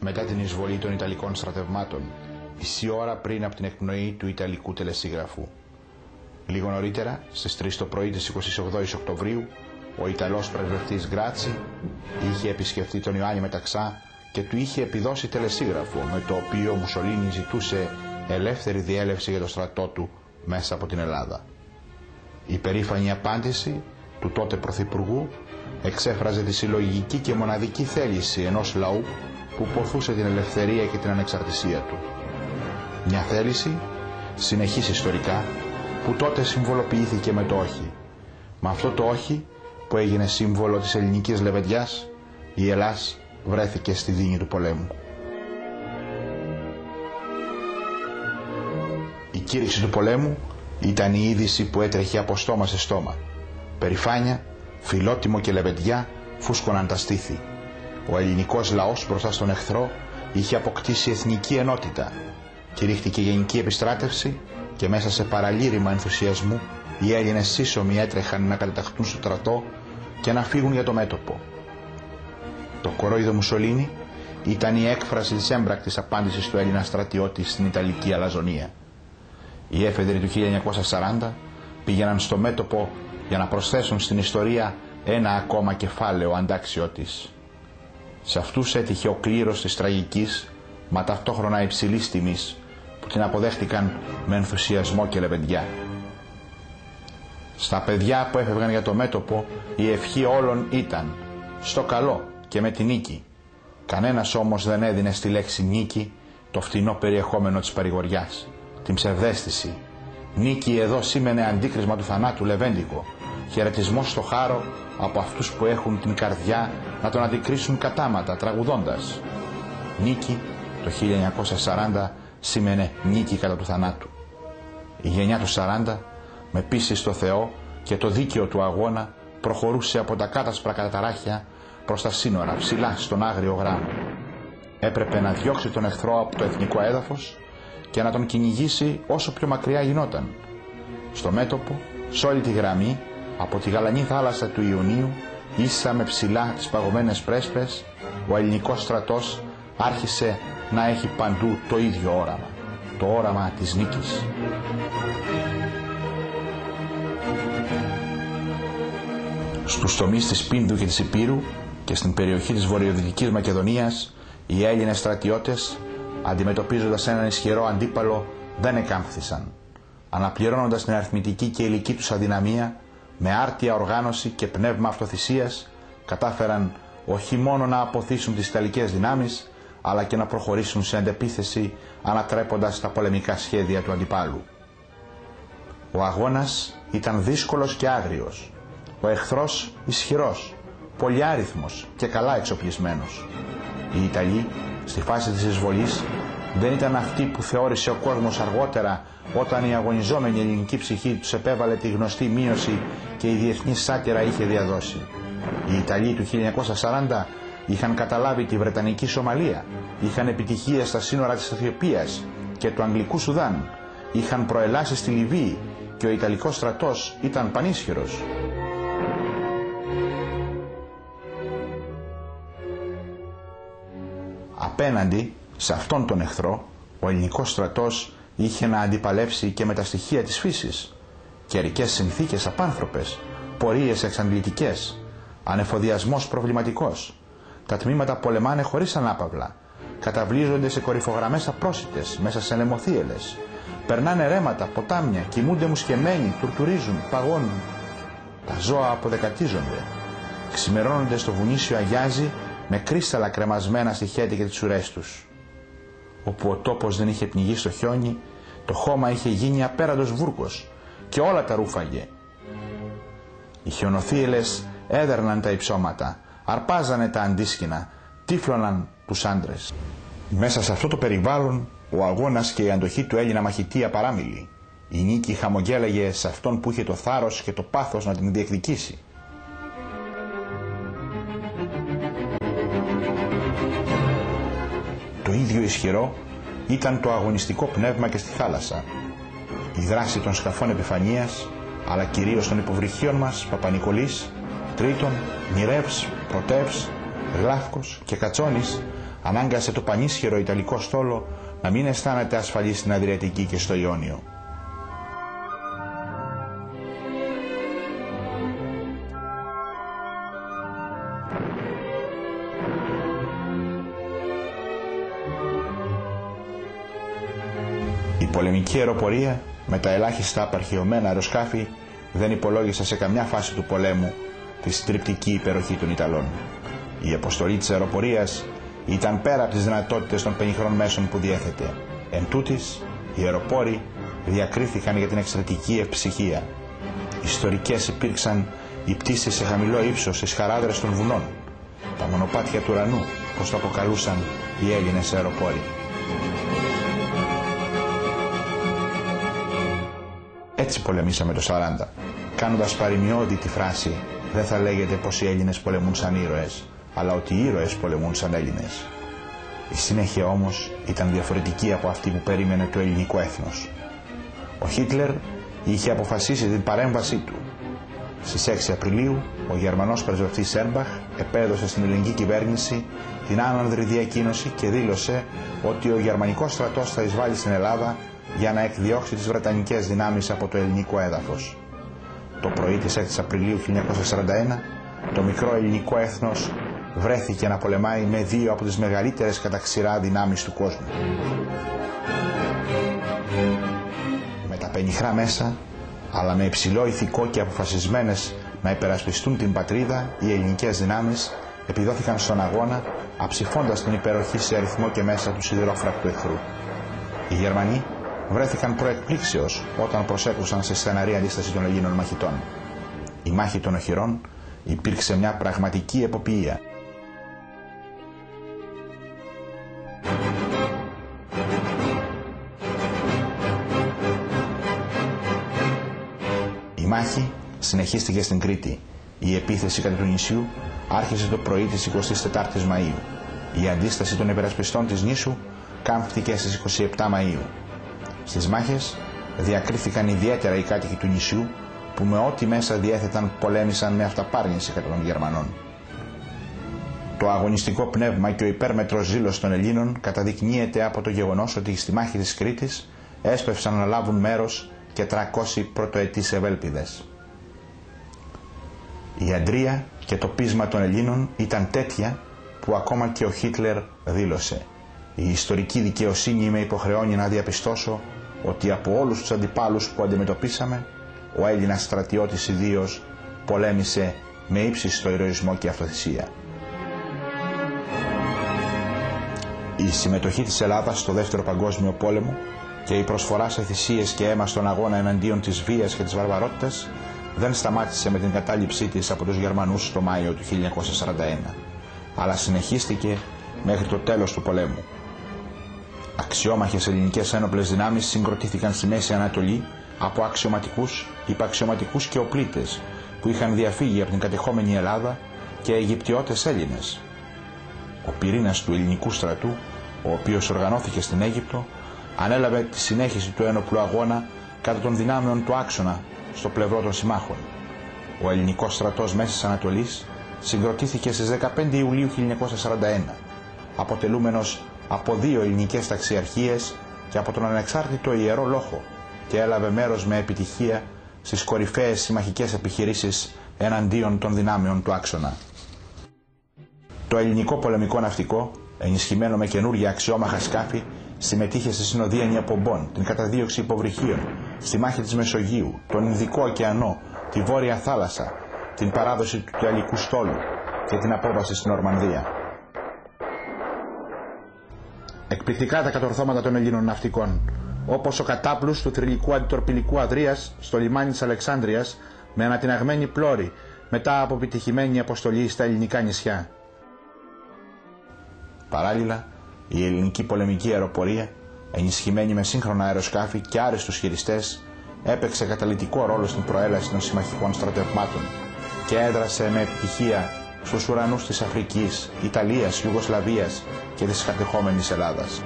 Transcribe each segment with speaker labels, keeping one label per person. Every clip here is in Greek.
Speaker 1: μετά την εισβολή των Ιταλικών στρατευμάτων, μισή ώρα πριν από την εκπνοή του Ιταλικού τελεσίγραφου. Λίγο νωρίτερα, στις 3 το πρωί της 28ης Οκτωβρίου, ο Ιταλός πρεσβευτής Γκράτσι είχε επισκεφτεί τον Ιωάννη Μεταξά και του είχε επιδώσει τελεσίγραφο, με το οποίο ο Μουσολίνι ζητούσε ελεύθερη διέλευση για το στρατό του μέσα από την Ελλάδα. Η περήφανη απάντηση του τότε Πρωθυπουργού εξέφραζε τη συλλογική και μοναδική θέληση ενός λαού που ποθούσε την ελευθερία και την ανεξαρτησία του. Μια θέληση, συνεχής ιστορικά, που τότε συμβολοποιήθηκε με το όχι. Με αυτό το όχι, που έγινε σύμβολο της ελληνικής λεβεντιάς, η Ελλάς βρέθηκε στη δίνη του πολέμου. Η κήρυξη του πολέμου ήταν η είδηση που έτρεχε από στόμα σε στόμα. Περηφάνια, φιλότιμο και λεβεντιά φούσκωναν τα στήθη. Ο ελληνικός λαός μπροστά στον εχθρό είχε αποκτήσει εθνική ενότητα. Κηρύχθηκε γενική επιστράτευση και μέσα σε παραλήρημα ενθουσιασμού οι Έλληνες σύσσωμοι έτρεχαν να καταταχθούν στο στρατό και να φύγουν για το μέτωπο. Το κορόιδο Μουσολίνι ήταν η έκφραση της έμπρακτης απάντησης του Έλληνα στρατιώτη στην Ιταλική αλαζονία. Οι έφεδροι του 1940 πήγαιναν στο μέτωπο για να προσθέσουν στην ιστορία ένα ακόμα κεφάλαιο αντάξιό της. Σε αυτούς έτυχε ο κλήρος της τραγικής, μα ταυτόχρονα υψηλής τιμής, που την αποδέχτηκαν με ενθουσιασμό και λεβεντιά. Στα παιδιά που έφευγαν για το μέτωπο, η ευχή όλων ήταν στο καλό και με τη νίκη. Κανένας όμως δεν έδινε στη λέξη νίκη το φτηνό περιεχόμενο της παρηγοριάς, την ψευδαίσθηση. Νίκη εδώ σήμαινε αντίκρισμα του θανάτου λεβέντικο, χαιρετισμός στο χάρο από αυτούς που έχουν την καρδιά να τον αντικρίσουν κατάματα τραγουδώντας. Νίκη το 1940 σήμαινε νίκη κατά του θανάτου. Η γενιά του 40 με πίστη στο Θεό και το δίκαιο του αγώνα προχωρούσε από τα κάτασπρα καταράχια προς τα σύνορα ψηλά στον άγριο γράμμο. Έπρεπε να διώξει τον εχθρό από το εθνικό έδαφος και να τον κυνηγήσει όσο πιο μακριά γινόταν. Στο μέτωπο, σε όλη τη γραμμή, από τη γαλανή θάλασσα του Ιουνίου, ίσα με ψηλά τις παγωμένες πρέσπες, ο ελληνικός στρατός άρχισε να έχει παντού το ίδιο όραμα, το όραμα της νίκης. Στους τομείς της Πίνδου και της Υπήρου και στην περιοχή της βορειοδυτικής Μακεδονίας, οι Έλληνες στρατιώτες, αντιμετωπίζοντας έναν ισχυρό αντίπαλο, δεν εκάμφθησαν. Αναπληρώνοντας την αριθμητική και υλική τους αδυναμία, με άρτια οργάνωση και πνεύμα αυτοθυσίας, κατάφεραν όχι μόνο να αποθήσουν τις ιταλικές δυνάμεις, αλλά και να προχωρήσουν σε αντεπίθεση, ανατρέποντας τα πολεμικά σχέδια του αντιπάλου. Ο αγώνας ήταν δύσκολος και άγριος. Ο εχθρός ισχυρός, πολυάριθμος και καλά εξοπλισμένος. Οι Ιταλοί, στη φάση της εισβολής, δεν ήταν αυτοί που θεώρησε ο κόσμος αργότερα, όταν η αγωνιζόμενη ελληνική ψυχή τους επέβαλε τη γνωστή μείωση και η διεθνή σάτυρα είχε διαδώσει. Οι Ιταλοί του 1940 είχαν καταλάβει τη Βρετανική Σομαλία, είχαν επιτυχίες στα σύνορα της Αιθιοπίας και του Αγγλικού Σουδάν, είχαν προελάσει στη Λιβύη και ο Ιταλικός στρατός ήταν πανίσχυρος. Απέναντι σε αυτόν τον εχθρό, ο ελληνικός στρατός είχε να αντιπαλεύσει και με τα στοιχεία της φύσης. Καιρικές συνθήκες απάνθρωπες, πορείες εξαντλητικές, ανεφοδιασμός προβληματικός. Τα τμήματα πολεμάνε χωρίς ανάπαυλα, καταβλίζονται σε κορυφογραμμές απρόσιτες, μέσα σε λαιμοθύελες. Περνάνε ρέματα, ποτάμια, κοιμούνται μουσκεμένοι, τουρτουρίζουν, παγώνουν. Τα ζώα αποδεκατίζονται. Ξημερώνονται στο βουνίσιο αγιάζει, με κρύσταλλα κρεμασμένα στη χέτη και τις ουρές τους. Όπου ο τόπος δεν είχε πνιγεί στο χιόνι, το χώμα είχε γίνει απέραντος βούρκος και όλα τα ρούφαγε. Οι χιονοθύελες έδερναν τα υψώματα, αρπάζανε τα αντίσκηνα, τύφλωναν τους άντρες. Μέσα σε αυτό το περιβάλλον, ο αγώνας και η αντοχή του Έλληνα μαχητή απαράμιλη. Η νίκη χαμογέλαγε σε αυτόν που είχε το θάρρος και το πάθος να την διεκδικήσει. Το ίδιο ισχυρό ήταν το αγωνιστικό πνεύμα και στη θάλασσα. Η δράση των σκαφών επιφανείας, αλλά κυρίως των υποβρυχίων μας, Παπα-Νικολής, Τρίτων, Μοιρεύς, Πρωτεύς, Γλάφκος και Κατσόνης, ανάγκασε το πανίσχυρο Ιταλικό στόλο να μην αισθάνεται ασφαλή στην Αδριατική και στο Ιόνιο. Η πολεμική αεροπορία με τα ελάχιστα απαρχαιωμένα αεροσκάφη δεν υπολόγισε σε καμιά φάση του πολέμου τη συντριπτική υπεροχή των Ιταλών. Η αποστολή της αεροπορίας ήταν πέρα από τις δυνατότητες των πενιχρών μέσων που διέθετε. Εν τούτης, οι αεροπόροι διακρίθηκαν για την εξαιρετική ευψυχία. Ιστορικές υπήρξαν οι πτήσεις σε χαμηλό ύψος στις χαράδρες των βουνών, τα μονοπάτια του ουρανού, όπως το αποκαλούσαν οι Έλληνες αεροπόροι. Έτσι πολεμήσαμε το 40, κάνοντας παροιμιώδη τη φράση «Δεν θα λέγεται πως οι Έλληνες πολεμούν σαν ήρωες, αλλά ότι οι ήρωες πολεμούν σαν Έλληνες». Η συνέχεια όμως ήταν διαφορετική από αυτή που περίμενε το ελληνικό έθνος. Ο Χίτλερ είχε αποφασίσει την παρέμβασή του. Στις 6 Απριλίου, ο Γερμανός πρεσβευτής Σέρμπαχ επέδωσε στην ελληνική κυβέρνηση την άνανδρη διακοίνωση και δήλωσε ότι ο γερμανικός στρατός θα εισβάλει στην Ελλάδα για να εκδιώξει τις βρετανικές δυνάμεις από το ελληνικό έδαφος. Το πρωί της 6 Απριλίου 1941, το μικρό ελληνικό έθνος βρέθηκε να πολεμάει με δύο από τις μεγαλύτερες κατά ξηρά δυνάμεις του κόσμου. Με τα πενιχρά μέσα, αλλά με υψηλό ηθικό και αποφασισμένες να υπερασπιστούν την πατρίδα, οι ελληνικές δυνάμεις επιδόθηκαν στον αγώνα, αψηφώντας την υπεροχή σε αριθμό και μέσα του σιδηρόφρακτου εχθρού. Οι Γερμανοί βρέθηκαν προεκπλήξεως όταν προσέκρουσαν σε στεναρή αντίσταση των Ελλήνων μαχητών. Η μάχη των οχυρών υπήρξε μια πραγματική εποπιεία. Η μάχη συνεχίστηκε στην Κρήτη. Η επίθεση κατά του νησιού άρχισε το πρωί της 24ης Μαΐου. Η αντίσταση των υπερασπιστών της νήσου κάμφθηκε στις 27 Μαΐου. Στις μάχες διακρίθηκαν ιδιαίτερα οι κάτοικοι του νησιού που με ό,τι μέσα διέθεταν πολέμησαν με αυταπάρνηση κατά των Γερμανών. Το αγωνιστικό πνεύμα και ο υπέρμετρος ζήλος των Ελλήνων καταδεικνύεται από το γεγονός ότι στη μάχη της Κρήτης έσπευσαν να λάβουν μέρος και 300 πρωτοετής ευέλπιδες. Η αντρία και το πείσμα των Ελλήνων ήταν τέτοια που ακόμα και ο Χίτλερ δήλωσε «Η ιστορική δικαιοσύνη με υποχρεώνει να διαπιστώσω ότι από όλους τους αντιπάλους που αντιμετωπίσαμε, ο Έλληνας στρατιώτης ιδίως πολέμησε με ύψιστο ηρωισμό και αυτοθυσία». Η συμμετοχή της Ελλάδας στο Δεύτερο Παγκόσμιο Πόλεμο και η προσφορά σε θυσίες και αίμα στον αγώνα εναντίον της βίας και της βαρβαρότητας δεν σταμάτησε με την κατάληψή της από τους Γερμανούς το Μάιο του 1941, αλλά συνεχίστηκε μέχρι το τέλος του πολέμου. Αξιόμαχες ελληνικές ένοπλες δυνάμεις συγκροτήθηκαν στη Μέση Ανατολή από αξιωματικούς, υπαξιωματικούς και οπλίτες που είχαν διαφύγει από την κατεχόμενη Ελλάδα και Αιγυπτιώτες Έλληνες. Ο πυρήνας του ελληνικού στρατού, ο οποίος οργανώθηκε στην Αίγυπτο, ανέλαβε τη συνέχιση του ένοπλου αγώνα κατά των δυνάμεων του άξονα στο πλευρό των συμμάχων. Ο ελληνικός στρατός Μέσης Ανατολής συγκροτήθηκε στις 15 Ιουλίου 1941, αποτελούμενος από 2 ελληνικές ταξιαρχίες και από τον ανεξάρτητο Ιερό Λόχο, και έλαβε μέρος με επιτυχία στις κορυφαίες συμμαχικές επιχειρήσεις εναντίον των δυνάμεων του άξονα. Το ελληνικό πολεμικό ναυτικό, ενισχυμένο με καινούργια αξιόμαχα σκάφη, συμμετείχε στη συνοδεία Νιαπομπών, την καταδίωξη υποβρυχίων, στη μάχη της Μεσογείου, τον Ινδικό ωκεανό, τη Βόρεια Θάλασσα, την παράδοση του Ιταλικού στόλου και την απόβαση στην Ορμανδία. Εκπληκτικά τα κατορθώματα των Ελλήνων ναυτικών, όπως ο κατάπλους του θρυλικού αντιτορπιλικού Αδρίας στο λιμάνι της Αλεξάνδρειας με ανατιναγμένη πλώρη μετά από επιτυχημένη αποστολή στα ελληνικά νησιά. Παράλληλα, η ελληνική πολεμική αεροπορία, ενισχυμένη με σύγχρονα αεροσκάφη και άριστους χειριστές, έπαιξε καταλυτικό ρόλο στην προέλαση των συμμαχικών στρατευμάτων και έδρασε με επιτυχία στους ουρανούς της Αφρικής, Ιταλίας, Ιουγκοσλαβίας και της κατεχόμενης Ελλάδας.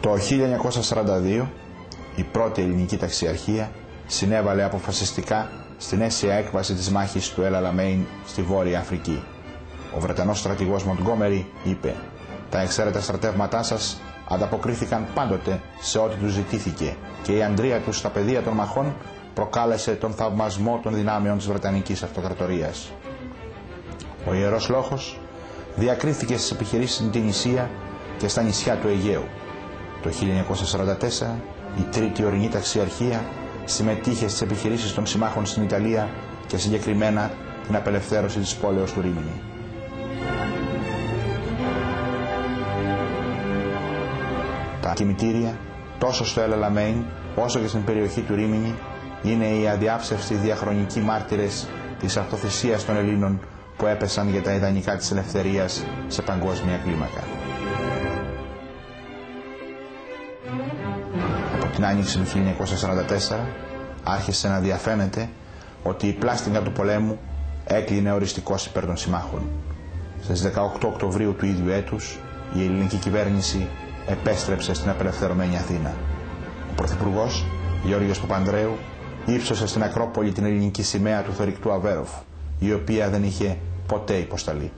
Speaker 1: Το 1942 η πρώτη ελληνική ταξιαρχία συνέβαλε αποφασιστικά στην αίσια έκβαση της μάχης του El Alamein στη Βόρεια Αφρική. ο Βρετανός στρατηγός Μοντγκόμερι είπε: «Τα εξαίρετα στρατεύματά σας ανταποκρίθηκαν πάντοτε σε ό,τι τους ζητήθηκε και η αντρία τους στα πεδία των μαχών προκάλεσε τον θαυμασμό των δυνάμεων της Βρετανικής Αυτοκρατορίας». Ο Ιερός Λόγος διακρίθηκε στις επιχειρήσεις στην Τινησία και στα νησιά του Αιγαίου. Το 1944 η Τρίτη Ορεινή Ταξιαρχία συμμετείχε στις επιχειρήσεις των συμμάχων στην Ιταλία και συγκεκριμένα την απελευθέρωση της πόλεως του Ρίμηνη. Τα κημητήρια τόσο στο El Alamein όσο και στην περιοχή του Ρίμηνη είναι οι αδιάψευτοι διαχρονικοί μάρτυρες της αυτοθυσίας των Ελλήνων που έπεσαν για τα ιδανικά της ελευθερίας σε παγκόσμια κλίμακα. Από την άνοιξη του 1944 άρχισε να διαφαίνεται ότι η πλάστιγγα του πολέμου έκλεινε οριστικώς υπέρ των συμμάχων. Στις 18 Οκτωβρίου του ίδιου έτους η ελληνική κυβέρνηση επέστρεψε στην απελευθερωμένη Αθήνα. Ο Πρωθυπουργός Γιώργος Παπανδρέου ύψωσε στην Ακρόπολη την ελληνική σημαία του θωρηκτού Αβέροφ, η οποία δεν είχε ποτέ υποσταλεί.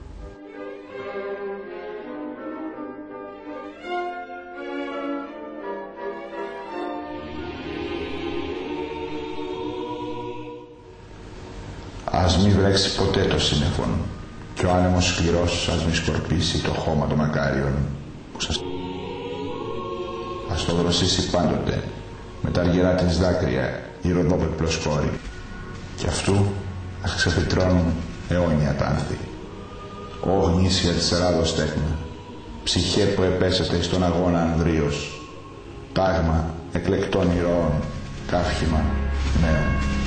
Speaker 1: Ας μη βρέξει ποτέ το σύννεφον και ο άνεμος σκληρός ας μη σκορπίσει το χώμα των μακάριων που σας... Ας το δροσίσει πάντοτε με τα αργυρά της δάκρυα η ροδόπεπλος κόρη και αυτού ας ξεφυτρώνουν αιώνια τα άνθη. Ω γνήσια της Ελλάδος τέκνα, ψυχέ που επέσετε στον αγώνα ανδρίος, τάγμα εκλεκτών ηρώων, καύχημα νέων.